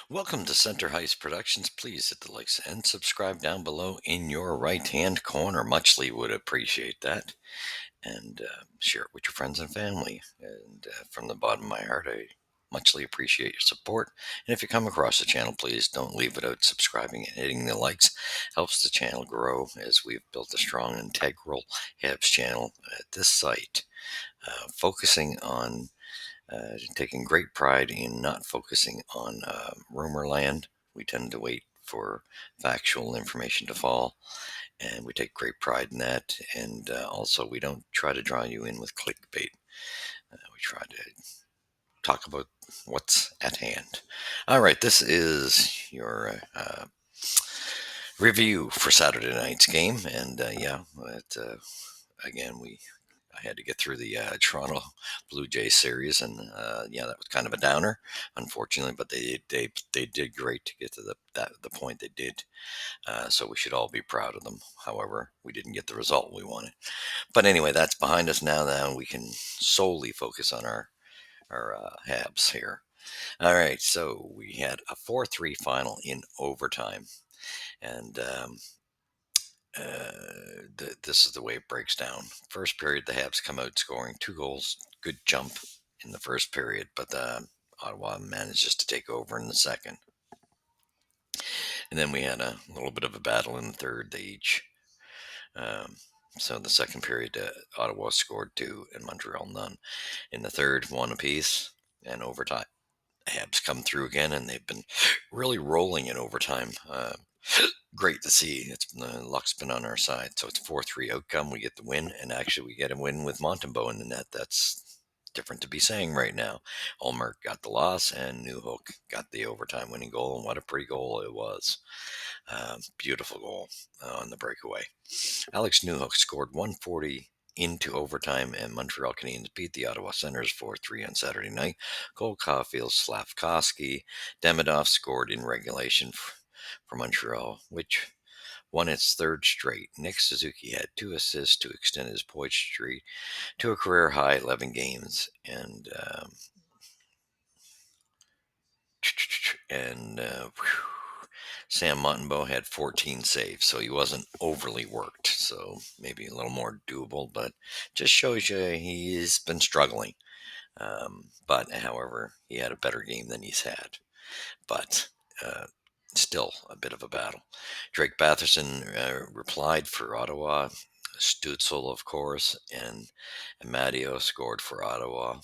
Welcome to Center Heist Productions. Please hit the likes and subscribe down below in your right hand corner. Muchly would appreciate that. And share it with your friends and family. And from the bottom of my heart, I muchly appreciate your support. And if you come across the channel, please don't leave without subscribing and hitting the likes. Helps the channel grow as we've built a strong, integral Habs channel at this site, focusing on taking great pride in not focusing on rumor land. We tend to wait for factual information to fall, and we take great pride in that. And also, we don't try to draw you in with clickbait. We try to talk about what's at hand. All right, this is your review for Saturday night's game, and again, I had to get through the Toronto Blue Jays series, and that was kind of a downer, unfortunately. But they did great to get to the point they did. So we should all be proud of them. However, we didn't get the result we wanted. But anyway, that's behind us now. Now we can solely focus on our Habs here. All right, so we had a 4-3 final in overtime, and this is the way it breaks down. First period, the Habs come out scoring 2 goals. Good jump in the first period, but Ottawa manages to take over in the second. And then we had a little bit of a battle in the third. They each. So in the second period, Ottawa scored 2 and Montreal none. In the third, one apiece, and overtime. Habs come through again, and they've been really rolling in overtime. Great to see. It's the luck's been on our side. So it's 4-3 outcome. We get the win, and actually we get a win with Montembeault in the net. That's different to be saying right now. Ulmark got the loss, and Newhook got the overtime winning goal, and what a pretty goal it was. Beautiful goal on the breakaway. Alex Newhook scored 140 into overtime, and Montreal Canadiens beat the Ottawa Senators 4-3 on Saturday night. Cole Caulfield, Slavkovsky, Demidov scored in regulation for Montreal, which won its third straight. Nick Suzuki had 2 assists to extend his point streak to a career high 11 games, and Sam Montembeault had 14 saves, so he wasn't overly worked. So maybe a little more doable, but just shows you he's been struggling. But however, he had a better game than he's had. But still a bit of a battle. Drake Batherson replied for Ottawa. Stutzel, of course, and Amadio scored for Ottawa,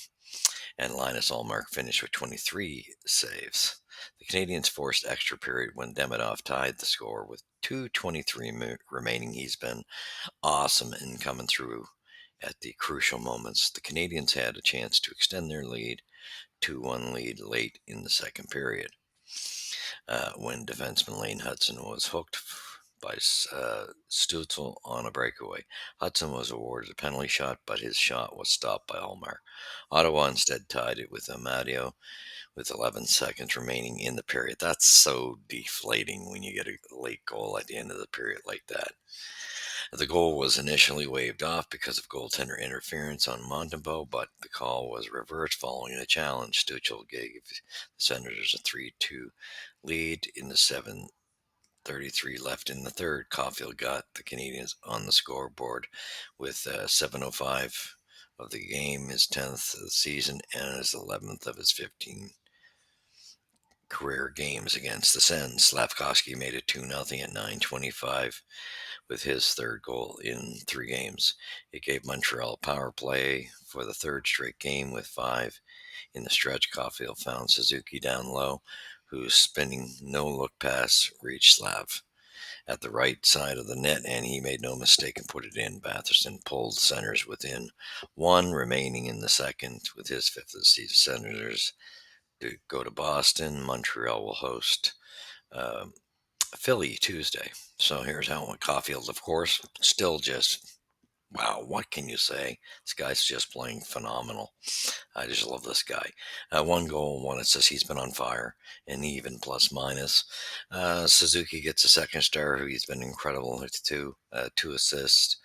and Linus Ullmark finished with 23 saves. The Canadians forced extra period when Demidov tied the score with 2:23 remaining. He's been awesome in coming through at the crucial moments. The Canadians had a chance to extend their lead, 2-1 lead late in the second period, when defenseman Lane Hudson was hooked by Stutzel on a breakaway. Hudson was awarded a penalty shot, but his shot was stopped by Ulmark. Ottawa instead tied it with Amadio with 11 seconds remaining in the period. That's so deflating when you get a late goal at the end of the period like that. The goal was initially waved off because of goaltender interference on Montembeault, but the call was reversed following a challenge. Stützle gave the Senators a 3-2 lead in the 7:33 left in the third. Caulfield got the Canadiens on the scoreboard with 7:05 of the game, his 10th of the season, and his 11th of his 15 career games against the Sens. Slavkovsky made it 2-0 at 9:25 with his third goal in 3 games. It gave Montreal power play for the third straight game with 5 in the stretch. Caulfield found Suzuki down low, whose spinning no-look pass reached Slav at the right side of the net, and he made no mistake and put it in. Batherson pulled Senators within 1 remaining in the second with his 5th of the season. Senators to go to Boston. Montreal will host Philly Tuesday. So here's how it went. Caulfield, of course, still just wow. What can you say? This guy's just playing phenomenal. I just love this guy. 1 goal, 1 assist. He's been on fire, and even plus minus. Suzuki gets a second star. He's been incredible. It's 2 assists.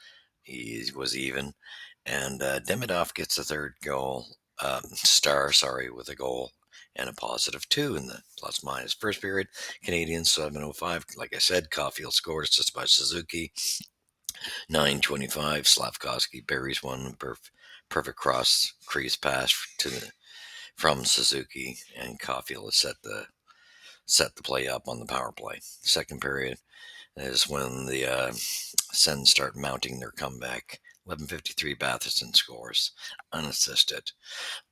He was even, and Demidov gets a third goal star. Sorry, with a goal and a +2 in the plus minus. First period, Canadians 7:05. Like I said, Caulfield scored, assisted by Suzuki. 9:25, Slavkovsky buries one, perfect cross crease pass to the from Suzuki, and Caulfield has set the play up on the power play. Second period is when the Sens start mounting their comeback. 11:53, Batherson scores, unassisted.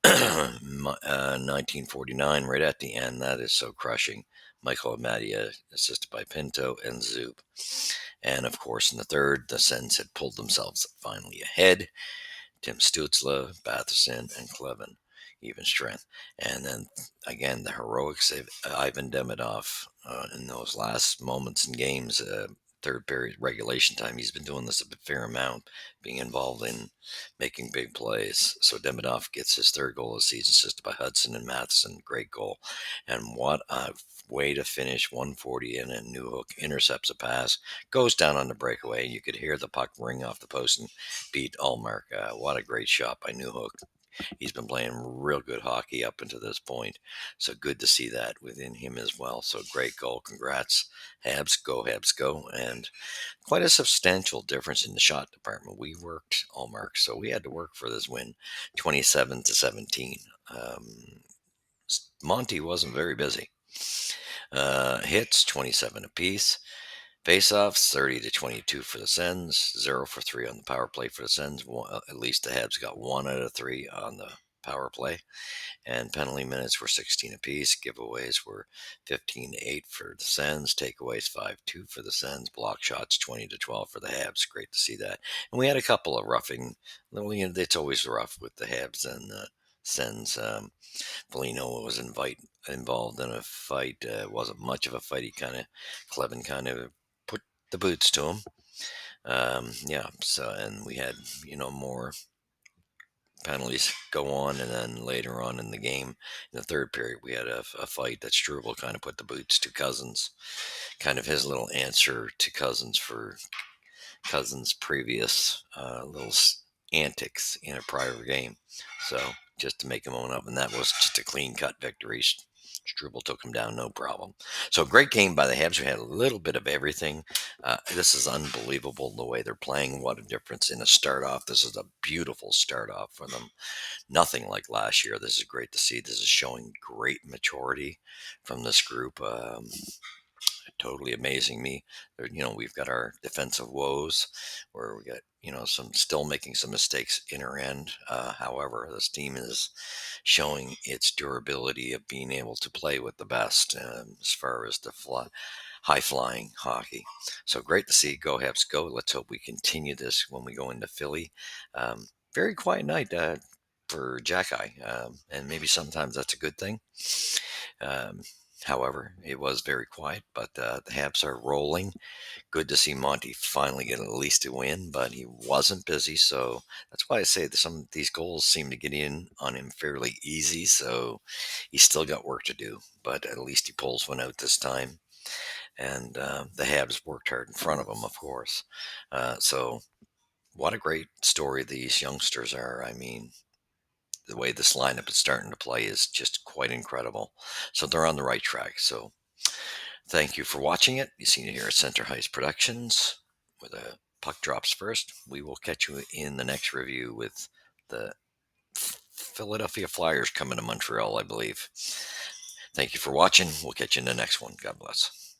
1949, right at the end. That is so crushing. Michael Amadia, assisted by Pinto and Zub. And of course, in the third, the Sens had pulled themselves finally ahead. Tim Stutzla, Batherson, and Clevin, even strength. And then again, the heroics of Ivan Demidov in those last moments in games, third period regulation time. He's been doing this a fair amount, being involved in making big plays. So Demidov gets his third goal of the season, assisted by Hudson and Matheson. Great goal. And what a way to finish, 140 in, and Newhook intercepts a pass, goes down on the breakaway. You could hear the puck ring off the post and beat Allmark. What a great shot by Newhook. He's been playing real good hockey up until this point. So good to see that within him as well. So great goal. Congrats, Habs. Go, Habs, go. And quite a substantial difference in the shot department. We worked Allmark, so we had to work for this win, 27-17. Monty wasn't very busy. Hits, 27 apiece. Faceoffs, 30-22 for the Sens, 0 for 3 on the power play for the Sens. At least the Habs got 1 out of 3 on the power play. And penalty minutes were 16 apiece. Giveaways were 15-8 for the Sens. Takeaways 5-2 for the Sens. Block shots 20-12 for the Habs. Great to see that. And we had a couple of roughing. Well, it's always rough with the Habs and the Sens. Foligno was involved in a fight. It wasn't much of a fight. Clevin kind of put the boots to him. Yeah. So, and we had, more penalties go on, and then later on in the game, in the third period, we had a fight that Struble kind of put the boots to Cousins, kind of his little answer to Cousins for Cousins' previous antics in a prior game. So just to make him own up, and that was just a clean cut victory. Struble took him down, no problem. So great game by the Habs. We had a little bit of everything. This is unbelievable the way they're playing. What a difference in a start off. This is a beautiful start off for them. Nothing like last year. This is great to see. This is showing great maturity from this group. Totally amazing me. We've got our defensive woes where we got, some still making some mistakes in our end. However, this team is showing its durability of being able to play with the best as far as the high flying hockey. So great to see. Go Habs, go. Let's hope we continue this when we go into Philly. Very quiet night for Jackeye, and maybe sometimes that's a good thing. Um, However, it was very quiet, but the Habs are rolling. Good to see Monty finally get at least a win, but he wasn't busy, so that's why I say that some of these goals seem to get in on him fairly easy. So he's still got work to do, but at least he pulls one out this time. And the Habs worked hard in front of him, of course. So what a great story these youngsters are. I mean, the way this lineup is starting to play is just quite incredible. So they're on the right track. So thank you for watching it. You've seen it here at Center Heights Productions with a puck drops first. We will catch you in the next review with the Philadelphia Flyers coming to Montreal, I believe. Thank you for watching. We'll catch you in the next one. God bless.